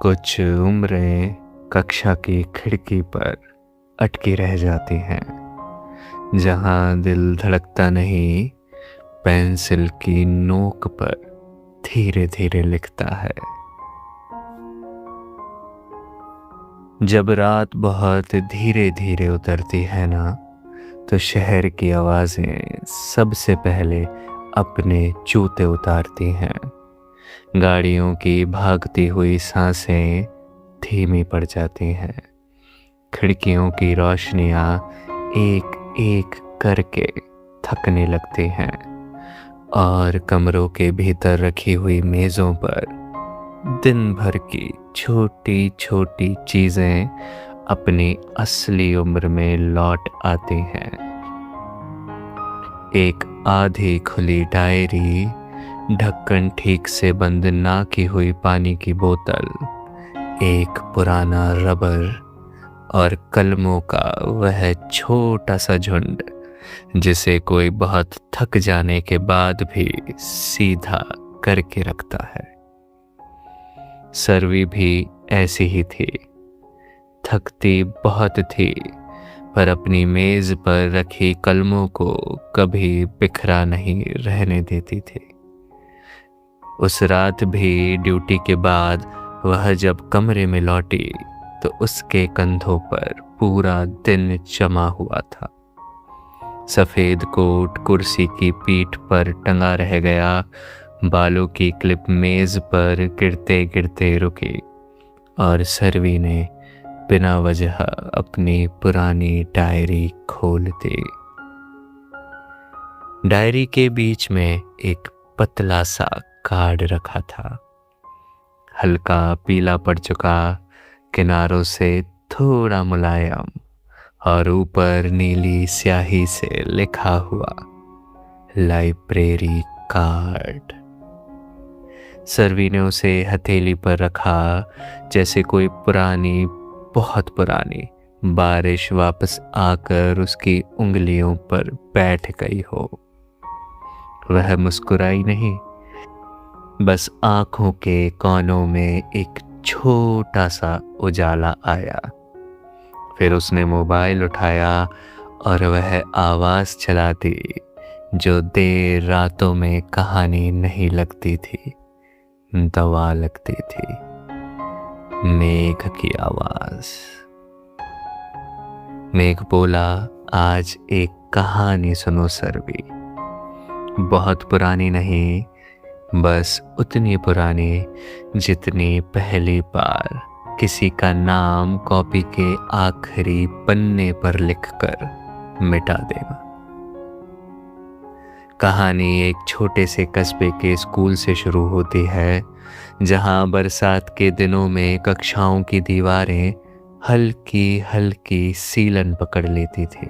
कुछ उम्रें कक्षा की खिड़की पर अटकी रह जाती हैं, जहां दिल धड़कता नहीं, पेंसिल की नोक पर धीरे धीरे लिखता है। जब रात बहुत धीरे धीरे उतरती है ना, तो शहर की आवाज़ें सबसे पहले अपने जूते उतारती हैं। गाड़ियों की भागती हुई सांसें धीमी पड़ जाती हैं। खिड़कियों की रोशनियां एक एक करके थकने लगती हैं और कमरों के भीतर रखी हुई मेज़ों पर दिन भर की छोटी छोटी चीज़ें अपनी असली उम्र में लौट आती हैं। एक आधी खुली डायरी, ढक्कन ठीक से बंद ना की हुई पानी की बोतल, एक पुराना रबर और कलमों का वह छोटा सा झुंड जिसे कोई बहुत थक जाने के बाद भी सीधा करके रखता है। सर्वी भी ऐसी ही थी, थकती बहुत थी, पर अपनी मेज पर रखी कलमों को कभी बिखरा नहीं रहने देती थी। उस रात भी ड्यूटी के बाद वह जब कमरे में लौटी, तो उसके कंधों पर पूरा दिन जमा हुआ था। सफेद कोट कुर्सी की पीठ पर टंगा रह गया, बालों की क्लिप मेज पर गिरते गिरते रुकी और सर्वी ने बिना वजह अपनी पुरानी डायरी खोल दी। डायरी के बीच में एक पतला सा कार्ड रखा था, हल्का पीला पड़ चुका, किनारों से थोड़ा मुलायम और ऊपर नीली स्याही से लिखा हुआ लाइब्रेरी कार्ड। सर्वी ने उसे हथेली पर रखा, जैसे कोई पुरानी, बहुत पुरानी बारिश वापस आकर उसकी उंगलियों पर बैठ गई हो। वह मुस्कुराई नहीं, बस आंखों के कोनों में एक छोटा सा उजाला आया। फिर उसने मोबाइल उठाया और वह आवाज़ चला दी जो देर रातों में कहानी नहीं लगती थी, दवा लगती थी। मेघ की आवाज़। मेघ बोला, आज एक कहानी सुनो सर्वी। बहुत पुरानी नहीं, बस उतनी पुरानी जितनी पहली बार किसी का नाम कॉपी के आखिरी पन्ने पर लिखकर मिटा देना। कहानी एक छोटे से कस्बे के स्कूल से शुरू होती है, जहां बरसात के दिनों में कक्षाओं की दीवारें हल्की हल्की सीलन पकड़ लेती थी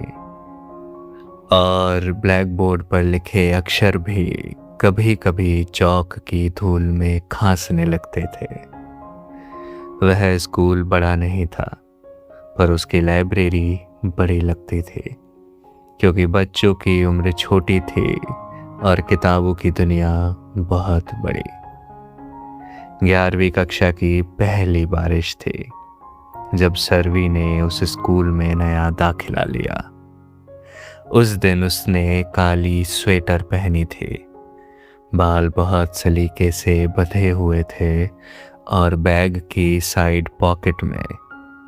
और ब्लैक बोर्ड पर लिखे अक्षर भी कभी कभी चौक की धूल में खांसने लगते थे। वह स्कूल बड़ा नहीं था, पर उसकी लाइब्रेरी बड़ी लगती थी, क्योंकि बच्चों की उम्र छोटी थी और किताबों की दुनिया बहुत बड़ी। 11वीं कक्षा की पहली बारिश थी जब सर्वी ने उस स्कूल में नया दाखिला लिया। उस दिन उसने काली स्वेटर पहनी थी, बाल बहुत सलीके से बंधे हुए थे और बैग की साइड पॉकेट में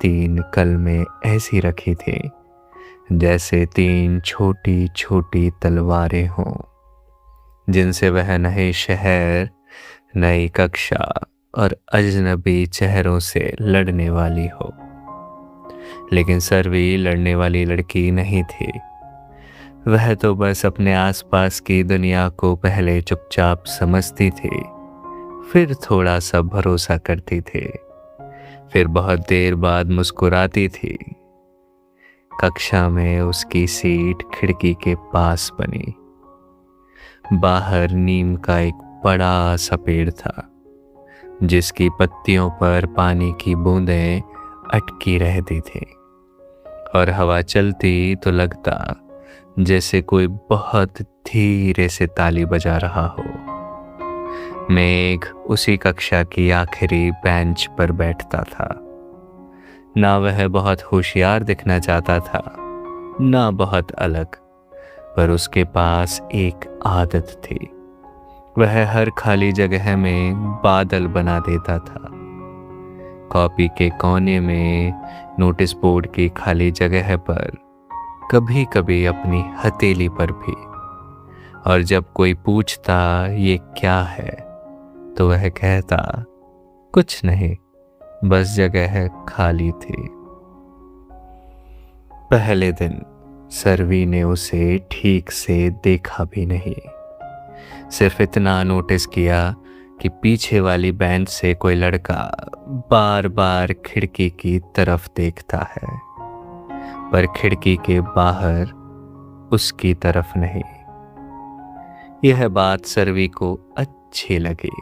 3 कलमें ऐसी रखी थी जैसे 3 छोटी छोटी तलवारें हों, जिनसे वह नए शहर, नई कक्षा और अजनबी चेहरों से लड़ने वाली हो। लेकिन सर्वी लड़ने वाली लड़की नहीं थी। वह तो बस अपने आसपास की दुनिया को पहले चुपचाप समझती थी, फिर थोड़ा सा भरोसा करती थी, फिर बहुत देर बाद मुस्कुराती थी। कक्षा में उसकी सीट खिड़की के पास बनी। बाहर नीम का एक बड़ा सा पेड़ था, जिसकी पत्तियों पर पानी की बूंदें अटकी रहती थी और हवा चलती तो लगता जैसे कोई बहुत धीरे से ताली बजा रहा हो। मेघ उसी कक्षा की आखिरी बेंच पर बैठता था। ना वह बहुत होशियार दिखना चाहता था, ना बहुत अलग, पर उसके पास एक आदत थी। वह हर खाली जगह में बादल बना देता था। कॉपी के कोने में, नोटिस बोर्ड की खाली जगह पर, कभी कभी अपनी हथेली पर भी। और जब कोई पूछता ये क्या है, तो वह कहता कुछ नहीं, बस जगह खाली थी। पहले दिन सरवी ने उसे ठीक से देखा भी नहीं। सिर्फ इतना नोटिस किया कि पीछे वाली बेंच से कोई लड़का बार बार खिड़की की तरफ देखता है, पर खिड़की के बाहर उसकी तरफ नहीं। यह बात सरवी को अच्छी लगी,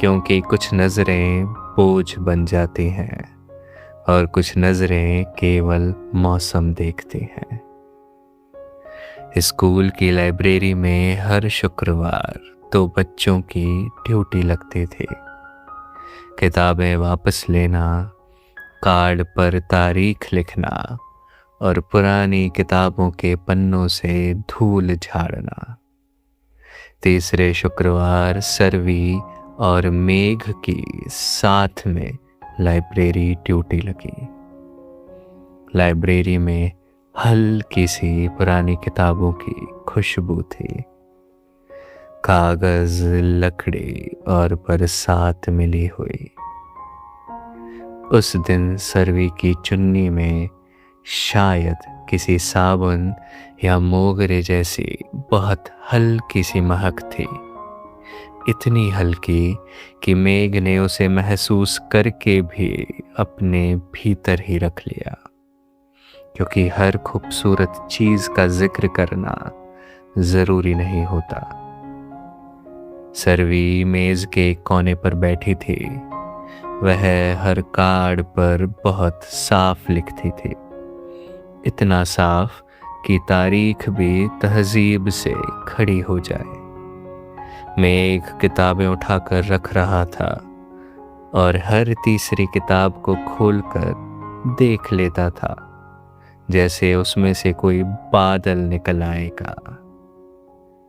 क्योंकि कुछ नजरें बोझ बन जाती हैं और कुछ नजरें केवल मौसम देखती हैं। स्कूल की लाइब्रेरी में हर शुक्रवार 2 बच्चों की ड्यूटी लगती थी। किताबें वापस लेना, कार्ड पर तारीख लिखना और पुरानी किताबों के पन्नों से धूल झाड़ना। तीसरे शुक्रवार सरवी और मेघ की साथ में लाइब्रेरी ड्यूटी लगी। लाइब्रेरी में हल्की सी पुरानी किताबों की खुशबू थी। कागज, लकड़ी और बरसात मिली हुई। उस दिन सरवी की चुन्नी में शायद किसी साबुन या मोगरे जैसी बहुत हल्की सी महक थी। इतनी हल्की कि मेघ ने उसे महसूस करके भी अपने भीतर ही रख लिया, क्योंकि हर खूबसूरत चीज का जिक्र करना जरूरी नहीं होता। सरवी मेज के कोने पर बैठी थी। वह हर कार्ड पर बहुत साफ लिखती थी, इतना साफ कि तारीख भी तहजीब से खड़ी हो जाए। मेघ किताबें उठाकर रख रहा था और हर तीसरी किताब को खोलकर देख लेता था, जैसे उसमें से कोई बादल निकल आएगा।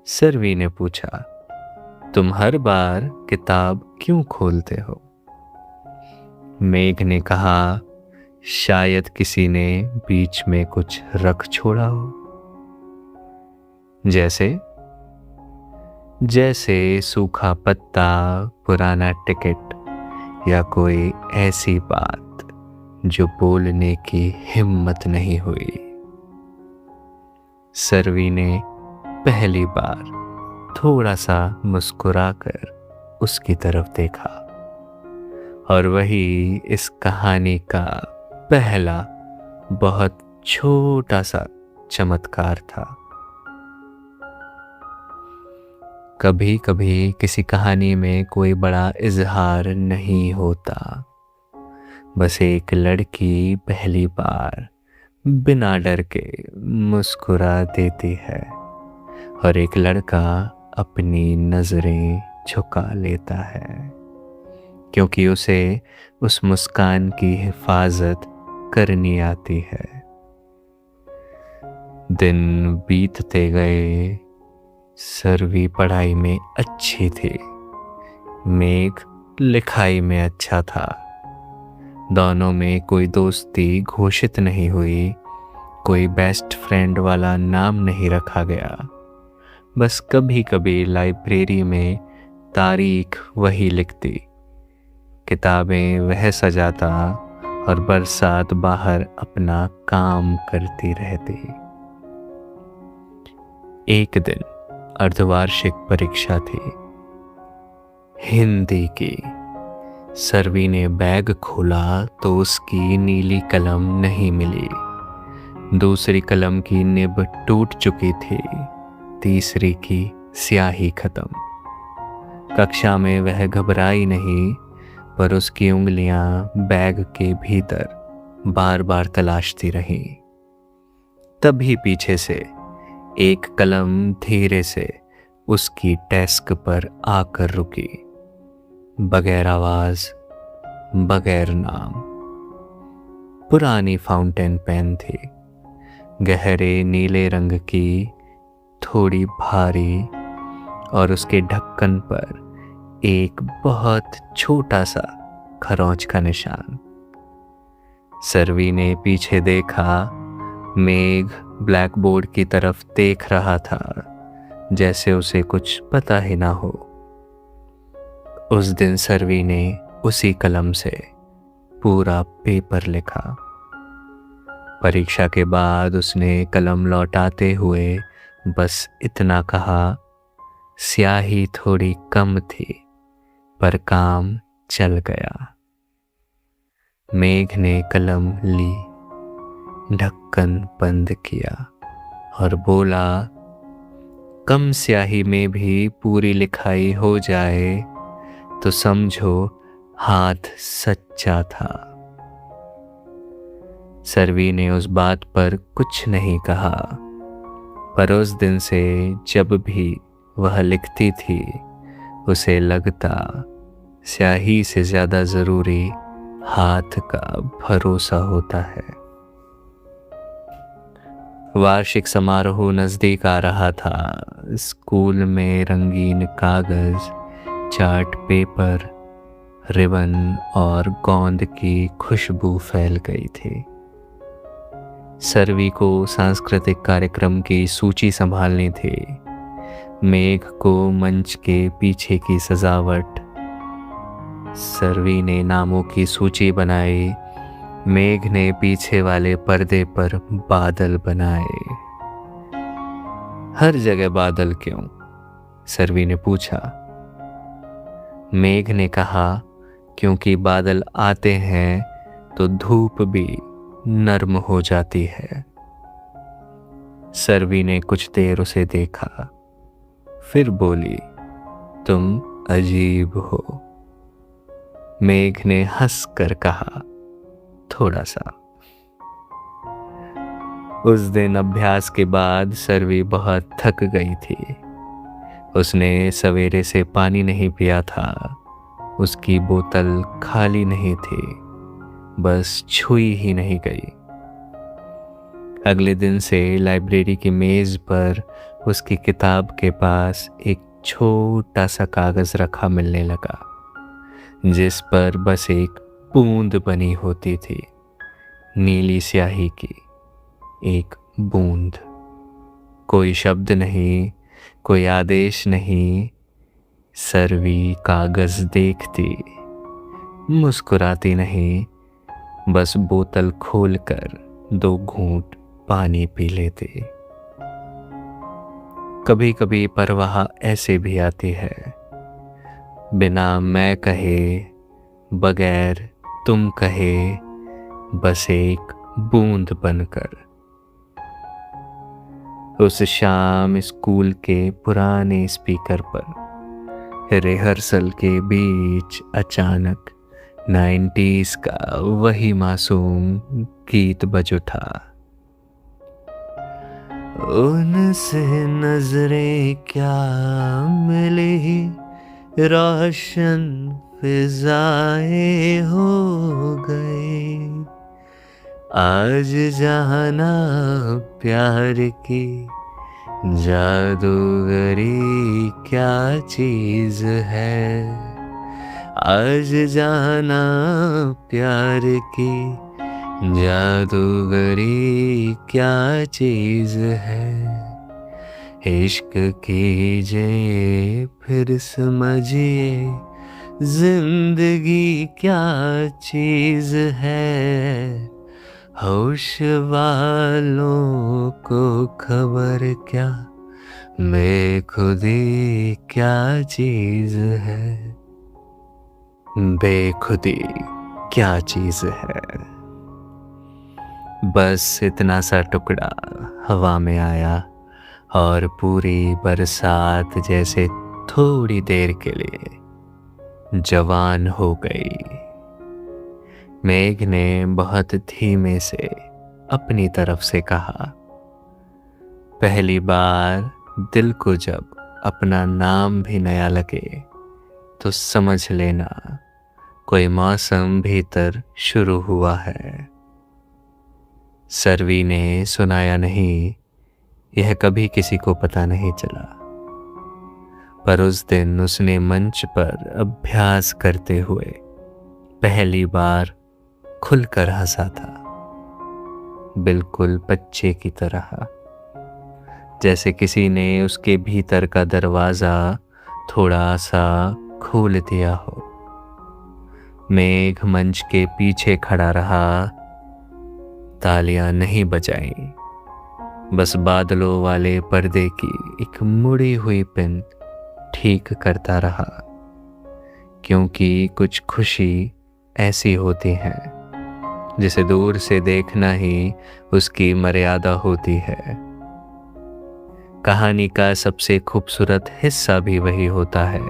सरवी ने पूछा, तुम हर बार किताब क्यों खोलते हो? मेघ ने कहा, शायद किसी ने बीच में कुछ रख छोड़ा हो। जैसे सूखा पत्ता, पुराना टिकट या कोई ऐसी बात जो बोलने की हिम्मत नहीं हुई। सरवी ने पहली बार थोड़ा सा मुस्कुराकर उसकी तरफ देखा, और वही इस कहानी का पहला बहुत छोटा सा चमत्कार था। कभी कभी किसी कहानी में कोई बड़ा इजहार नहीं होता, बस एक लड़की पहली बार बिना डर के मुस्कुरा देती है और एक लड़का अपनी नजरें झुका लेता है, क्योंकि उसे उस मुस्कान की हिफाजत करनी आती है। दिन बीतते गए। सरवी पढ़ाई में अच्छी थी, मेघ लिखाई में अच्छा था। दोनों में कोई दोस्ती घोषित नहीं हुई, कोई बेस्ट फ्रेंड वाला नाम नहीं रखा गया। बस कभी कभी लाइब्रेरी में तारीख वही लिखती, किताबें वह सजाता और बरसात बाहर अपना काम करती रहती। एक दिन अर्धवार्षिक परीक्षा थी, हिंदी की। सरवी ने बैग खोला तो उसकी नीली कलम नहीं मिली। दूसरी कलम की निब टूट चुकी थी, तीसरी की स्याही खत्म। कक्षा में वह घबराई नहीं, पर उसकी उंगलियां बैग के भीतर बार बार तलाशती रहीं। तभी पीछे से एक कलम धीरे से उसकी डेस्क पर आकर रुकी, बगैर आवाज, बगैर नाम। पुरानी फाउंटेन पेन थी, गहरे नीले रंग की, थोड़ी भारी, और उसके ढक्कन पर एक बहुत छोटा सा खरोंच का निशान। सर्वी ने पीछे देखा। मेघ ब्लैक बोर्ड की तरफ देख रहा था, जैसे उसे कुछ पता ही ना हो। उस दिन सर्वी ने उसी कलम से पूरा पेपर लिखा। परीक्षा के बाद उसने कलम लौटाते हुए बस इतना कहा, स्याही थोड़ी कम थी पर काम चल गया। मेघ ने कलम ली, ढक्कन बंद किया और बोला, कम स्याही में भी पूरी लिखाई हो जाए तो समझो हाथ सच्चा था। सर्वी ने उस बात पर कुछ नहीं कहा, पर उस दिन से जब भी वह लिखती थी उसे लगता स्याही से ज्यादा जरूरी हाथ का भरोसा होता है। वार्षिक समारोह नजदीक आ रहा था। स्कूल में रंगीन कागज, चार्ट पेपर, रिबन और गोंद की खुशबू फैल गई थी। सर्वी को सांस्कृतिक कार्यक्रम की सूची संभालनी थी। मेघ को मंच के पीछे की सजावट। सर्वी ने नामों की सूची बनाई, मेघ ने पीछे वाले पर्दे पर बादल बनाए। हर जगह बादल क्यों? सर्वी ने पूछा। मेघ ने कहा, क्योंकि बादल आते हैं तो धूप भी नर्म हो जाती है। सर्वी ने कुछ देर उसे देखा, फिर बोली, तुम अजीब हो। मेघ ने हंसकर कहा, थोड़ा सा। उस दिन अभ्यास के बाद सर्वी बहुत थक गई थी। उसने सवेरे से पानी नहीं पिया था। उसकी बोतल खाली नहीं थी, बस छुई ही नहीं गई। अगले दिन से लाइब्रेरी की मेज पर उसकी किताब के पास एक छोटा सा कागज रखा मिलने लगा, जिस पर बस एक बूंद बनी होती थी, नीली स्याही की एक बूंद। कोई शब्द नहीं, कोई आदेश नहीं। सर्वी कागज देखती, मुस्कुराती नहीं, बस बोतल खोलकर 2 घूंट पानी पी लेती। कभी कभी परवाह ऐसे भी आती है, बिना मैं कहे, बगैर तुम कहे, बस एक बूंद बनकर। उस शाम स्कूल के पुराने स्पीकर पर रिहर्सल के बीच अचानक 90s का वही मासूम गीत बज उठा। उनसे नजरें क्या मिली, रोशन फिजाएं हो गई। आज जाना प्यार की जादूगरी क्या चीज है। आज जाना प्यार की जादूगरी क्या चीज है। इश्क कीजिए फिर समझिए जिंदगी क्या चीज है। होश वालों को खबर क्या, बेखुदी क्या चीज है। बेखुदी क्या चीज है। बस इतना सा टुकड़ा हवा में आया और पूरी बरसात जैसे थोड़ी देर के लिए जवान हो गई। मेघ ने बहुत धीमे से अपनी तरफ से कहा, पहली बार दिल को जब अपना नाम भी नया लगे तो समझ लेना कोई मौसम भीतर शुरू हुआ है। सर्वी ने सुनाया नहीं, यह कभी किसी को पता नहीं चला, पर उस दिन उसने मंच पर अभ्यास करते हुए पहली बार खुलकर हंसा था, बिल्कुल बच्चे की तरह, जैसे किसी ने उसके भीतर का दरवाजा थोड़ा सा खोल दिया हो। मेघ मंच के पीछे खड़ा रहा, तालियां नहीं बजाई, बस बादलों वाले पर्दे की एक मुड़ी हुई पिन ठीक करता रहा, क्योंकि कुछ खुशी ऐसी होती है जिसे दूर से देखना ही उसकी मर्यादा होती है। कहानी का सबसे खूबसूरत हिस्सा भी वही होता है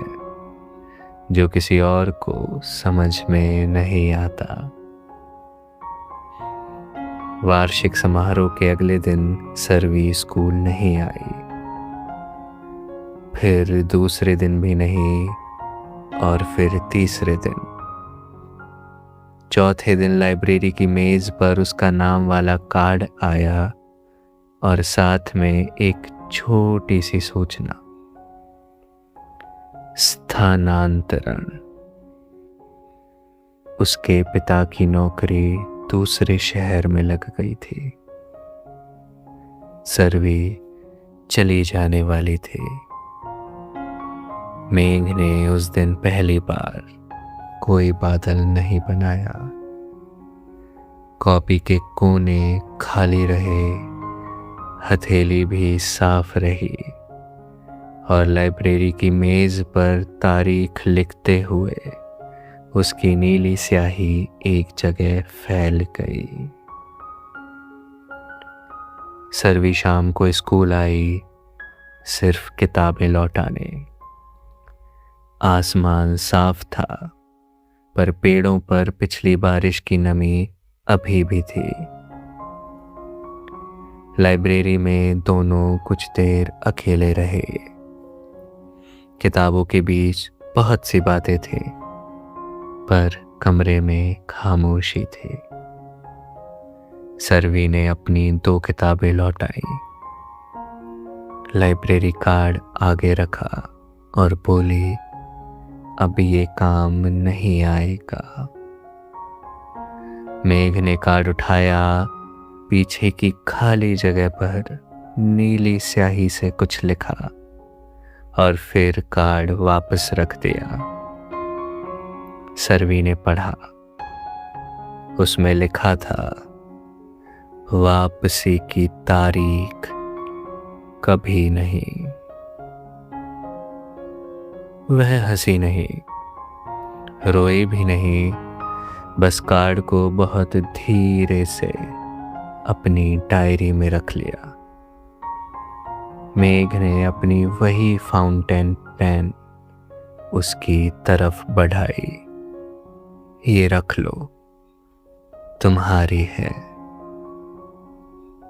जो किसी और को समझ में नहीं आता। वार्षिक समारोह के अगले दिन सर्वी स्कूल नहीं आई, फिर दूसरे दिन भी नहीं, और फिर तीसरे दिन। चौथे दिन लाइब्रेरी की मेज पर उसका नाम वाला कार्ड आया और साथ में एक छोटी सी सूचना, स्थानांतरण। उसके पिता की नौकरी दूसरे शहर में लग गई थी। सर्वी चली जाने वाली थी। मेघ ने उस दिन पहली बार कोई बादल नहीं बनाया। कॉपी के कोने खाली रहे, हथेली भी साफ रही, और लाइब्रेरी की मेज पर तारीख लिखते हुए उसकी नीली स्याही एक जगह फैल गई। सर्वी शाम को स्कूल आई, सिर्फ किताबें लौटाने। आसमान साफ था, पर पेड़ों पर पिछली बारिश की नमी अभी भी थी। लाइब्रेरी में दोनों कुछ देर अकेले रहे। किताबों के बीच बहुत सी बातें थी, पर कमरे में खामोशी थी। सर्वी ने अपनी 2 किताबें लौटाई, लाइब्रेरी कार्ड आगे रखा और बोली, अब ये काम नहीं आएगा। मेघ ने कार्ड उठाया, पीछे की खाली जगह पर नीली स्याही से कुछ लिखा और फिर कार्ड वापस रख दिया। सर्वी ने पढ़ा, उसमें लिखा था, वापसी की तारीख कभी नहीं। वह हंसी नहीं, रोई भी नहीं, बस कार्ड को बहुत धीरे से अपनी डायरी में रख लिया। मेघ ने अपनी वही फाउंटेन पेन उसकी तरफ बढ़ाई। ये रख लो, तुम्हारी है।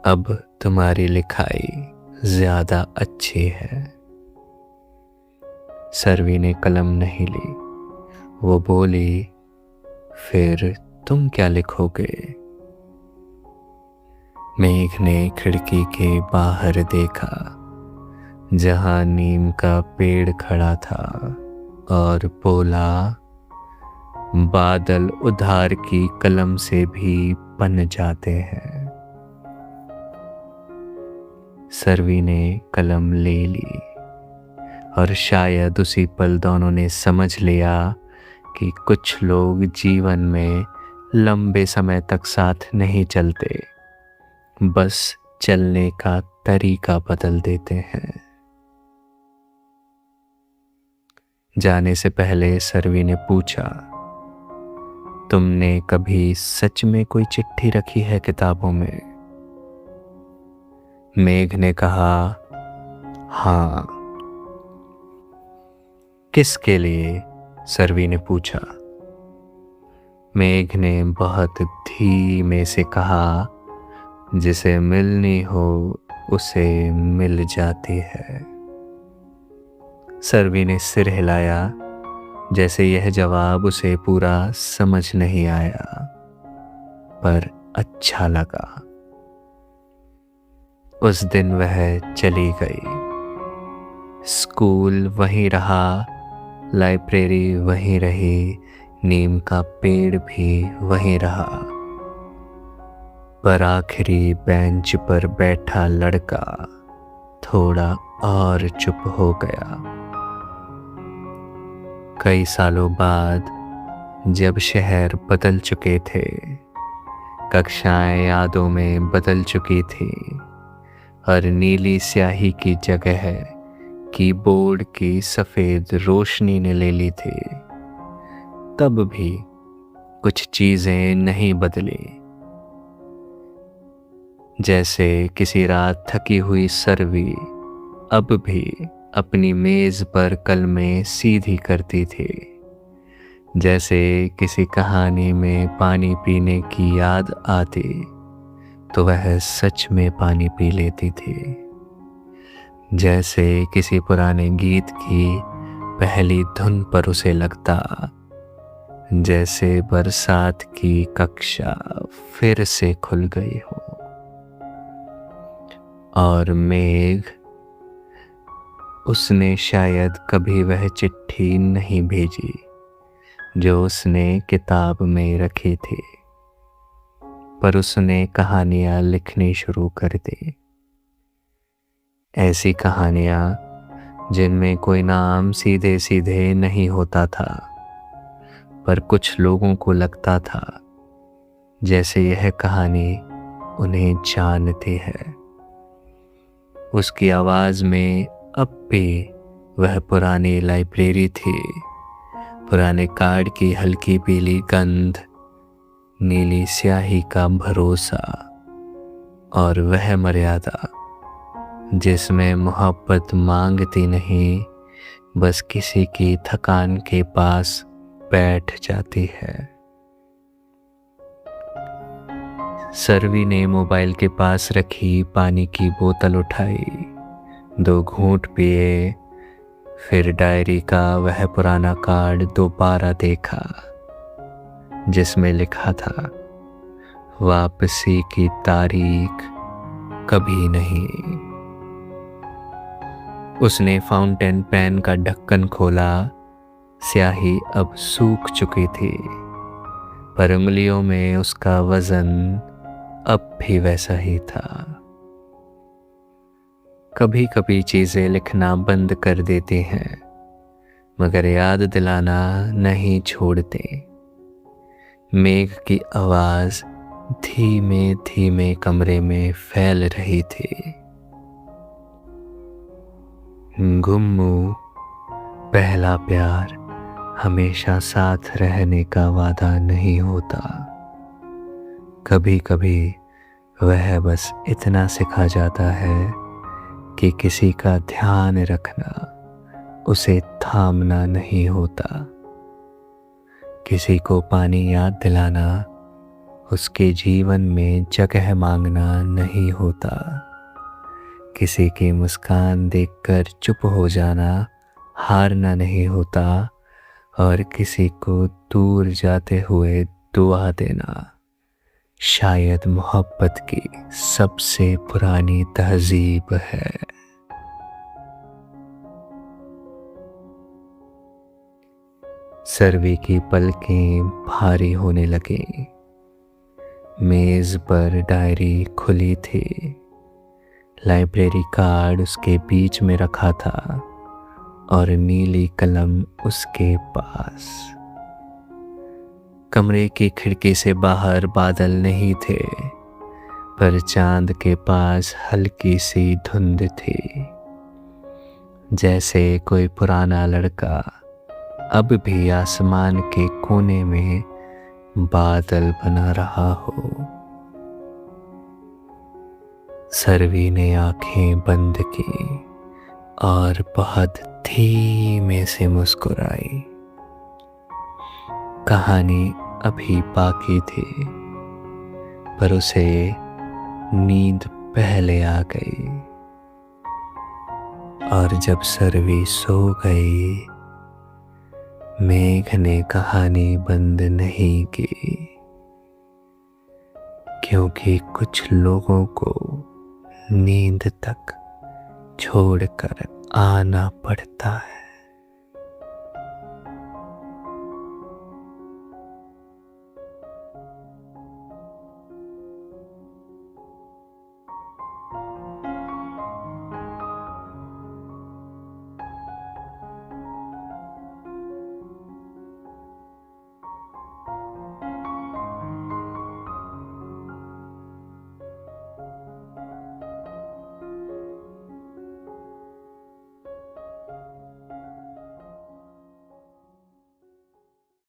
अब तुम्हारी लिखाई ज्यादा अच्छी है। सर्वी ने कलम नहीं ली। वो बोली, फिर तुम क्या लिखोगे? मेघ ने खिड़की के बाहर देखा, जहां नीम का पेड़ खड़ा था, और बोला, बादल उधार की कलम से भी बन जाते हैं। सर्वी ने कलम ले ली, और शायद उसी पल दोनों ने समझ लिया कि कुछ लोग जीवन में लंबे समय तक साथ नहीं चलते, बस चलने का तरीका बदल देते हैं। जाने से पहले सर्वी ने पूछा, तुमने कभी सच में कोई चिट्ठी रखी है किताबों में? मेघ ने कहा, हाँ। किसके लिए? सर्वी ने पूछा। मेघ ने बहुत धीमे से कहा, जिसे मिलनी हो उसे मिल जाती है। सरवी ने सिर हिलाया, जैसे यह जवाब उसे पूरा समझ नहीं आया, पर अच्छा लगा। उस दिन वह चली गई। स्कूल वहीं रहा, लाइब्रेरी वहीं रही, नीम का पेड़ भी वहीं रहा, पर आखिरी बेंच पर बैठा लड़का थोड़ा और चुप हो गया। कई सालों बाद जब शहर बदल चुके थे, कक्षाएं यादों में बदल चुकी थी और नीली स्याही की जगह कीबोर्ड की सफेद रोशनी ने ले ली थी, तब भी कुछ चीजें नहीं बदली। जैसे किसी रात थकी हुई सरवी अब भी अपनी मेज पर कलमें सीधी करती थी, जैसे किसी कहानी में पानी पीने की याद आती तो वह सच में पानी पी लेती थी, जैसे किसी पुराने गीत की पहली धुन पर उसे लगता जैसे बरसात की कक्षा फिर से खुल गई हो। और मेघ, उसने शायद कभी वह चिट्ठी नहीं भेजी जो उसने किताब में रखी थी, पर उसने कहानियां लिखनी शुरू कर दी। ऐसी कहानियां जिनमें कोई नाम सीधे सीधे नहीं होता था, पर कुछ लोगों को लगता था जैसे यह कहानी उन्हें जानती है। उसकी आवाज में अब भी वह पुरानी लाइब्रेरी थी, पुराने कार्ड की हल्की पीली गंध, नीली स्याही का भरोसा और वह मर्यादा जिसमें मोहब्बत मांगती नहीं, बस किसी की थकान के पास बैठ जाती है। सरवी ने मोबाइल के पास रखी पानी की बोतल उठाई, 2 घूंट पिए, फिर डायरी का वह पुराना कार्ड दोबारा देखा जिसमें लिखा था वापसी की तारीख कभी नहीं। उसने फाउंटेन पेन का ढक्कन खोला। स्याही अब सूख चुकी थी, पर उंगलियों में उसका वजन अब भी वैसा ही था। कभी कभी चीजें लिखना बंद कर देते हैं, मगर याद दिलाना नहीं छोड़ते। मेघ की आवाज धीमे धीमे कमरे में फैल रही थी। गुम्मू, पहला प्यार हमेशा साथ रहने का वादा नहीं होता। कभी कभी वह बस इतना सिखा जाता है कि किसी का ध्यान रखना उसे थामना नहीं होता। किसी को पानी याद दिलाना उसके जीवन में जगह मांगना नहीं होता। किसी की मुस्कान देखकर चुप हो जाना हारना नहीं होता, और किसी को दूर जाते हुए दुआ देना शायद मोहब्बत की सबसे पुरानी तहजीब है। सरवी की पलकें भारी होने लगीं। मेज पर डायरी खुली थी, लाइब्रेरी कार्ड उसके बीच में रखा था और नीली कलम उसके पास। कमरे की खिड़की से बाहर बादल नहीं थे, पर चांद के पास हल्की सी धुंध थी, जैसे कोई पुराना लड़का अब भी आसमान के कोने में बादल बना रहा हो। सरवी ने आंखें बंद की और बहुत धीमे से मुस्कुराई। कहानी अभी बाकी थी, पर उसे नींद पहले आ गई। और जब सर्वी सो गई, मेघ ने कहानी बंद नहीं की, क्योंकि कुछ लोगों को नींद तक छोड़कर आना पड़ता है।